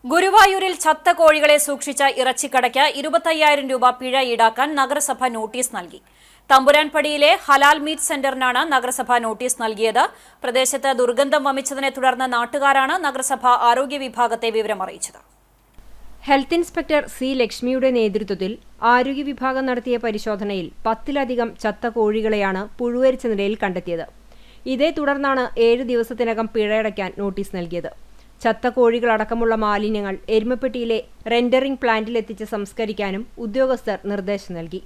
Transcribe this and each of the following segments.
ഗുരുവായൂരിൽ ചത്ത കോഴികളെ സൂക്ഷിച്ച ഇറച്ചിക്കടയ്ക്ക് 25,000 രൂപ പിഴ ഈടാക്കാൻ നഗരസഭ നോട്ടീസ് നൽകി. തമ്പുരാൻപടിയിലെ ഹലാൽ മീറ്റ് സെന്ററിനാണ് നഗരസഭ നോട്ടീസ് നൽകിയത്. പ്രദേശത്ത് ദുർഗന്ധം വമിച്ചതിനെ തുടർന്ന് നാട്ടുകാരാണ് നഗരസഭ ആരോഗ്യ വിഭാഗത്തെ വിവരം അറിയിച്ചത്. ഹെൽത്ത് ഇൻസ്പെക്ടർ സി ലക്ഷ്മിയുടെ നേതൃത്വത്തിൽ ആരോഗ്യ വിഭാഗം നടത്തിയ പരിശോധനയിൽ 10-ലധികം ചത്ത കോഴികളെയാണ് പുഴുവരിച്ച നിലയിൽ കണ്ടെത്തിയത്. ഇതേ തുടർന്നാണ് 7 ദിവസത്തിനകം പിഴയടയ്ക്കാൻ നോട്ടീസ് നൽകിയത്. ചത്ത കോഴികളടക്കമുള്ള മാലിന്യങ്ങൾ എരുമപ്പെട്ടിയിലെ റെൻഡറിംഗ് പ്ലാന്റിലെത്തിച്ച് സംസ്കരിക്കാനും ഉദ്യോഗസ്ഥർ നിർദ്ദേശം നൽകി.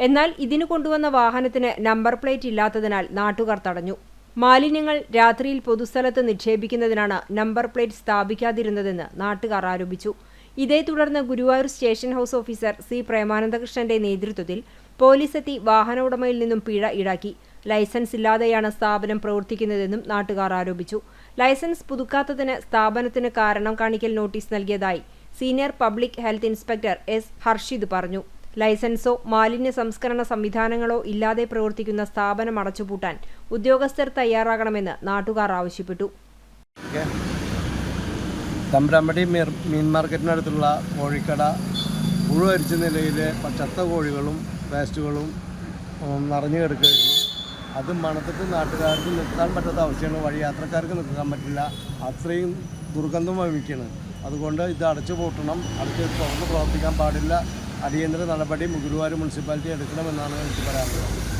എന്നാൽ ഇതിനു കൊണ്ടുവന്ന വാഹനത്തിന് നമ്പർ പ്ലേറ്റ് ഇല്ലാത്തതിനാൽ നാട്ടുകാർ തടഞ്ഞു. മാലിന്യങ്ങൾ രാത്രിയിൽ പൊതുസ്ഥലത്ത് നിക്ഷേപിക്കുന്നതിനാണ് നമ്പർ പ്ലേറ്റ് സ്ഥാപിക്കാതിരുന്നതെന്ന് നാട്ടുകാർ ആരോപിച്ചു. ഇതേ തുടർന്ന് Guruvayur station house officer C പ്രേമാനന്ദകൃഷ്ണന്റെ നേതൃത്വത്തിൽ പോലീസെത്തി വാഹന ഉടമയിൽ നിന്നും പിഴ ഈടാക്കി. ലൈസൻസ് ഇല്ലാതെയാണ് സ്ഥാപനം പ്രവർത്തിക്കുന്നതെന്നും നാട്ടുകാർ ആരോപിച്ചു. ലൈസൻസ് പുതുക്കാത്തതിന് സ്ഥാപനത്തിന് കാരണം കാണിക്കൽ നോട്ടീസ് നൽകിയതായി senior public health inspector S Harshit പറഞ്ഞു. ലൈസൻസോ മാലിന്യ സംസ്കരണ സംവിധാനങ്ങളോ ഇല്ലാതെ പ്രവർത്തിക്കുന്ന സ്ഥാപനം അടച്ചുപൂട്ടാൻ ഉദ്യോഗസ്ഥർ തയ്യാറാകണമെന്ന് നാട്ടുകാർ ആവശ്യപ്പെട്ടു. തമ്പുരാൻപടി മീൻ മാർക്കറ്റിനടുത്തുള്ള കോഴിക്കട പുഴുവരിച്ച നിലയിൽ ചത്ത കോഴികളും വേസ്റ്റുകളും നിറഞ്ഞു കിടക്കുകയായിരുന്നു. അത് മണത്തിട്ട് നാട്ടുകാർക്ക് നിർത്താൻ പറ്റാത്ത അവസ്ഥയാണ്. വഴി യാത്രക്കാർക്ക് നിർത്താൻ പറ്റില്ല, അത്രയും ദുർഗന്ധം വമിക്കണം. അതുകൊണ്ട് ഇത് അടച്ചു പൂട്ടണം, തുറന്ന് പ്രവർത്തിക്കാൻ പാടില്ല. അടിയന്തര നടപടി ഗുരുവായൂർ മുനിസിപ്പാലിറ്റി എടുക്കണമെന്നാണ് എനിക്ക് പറയാനുള്ളത്.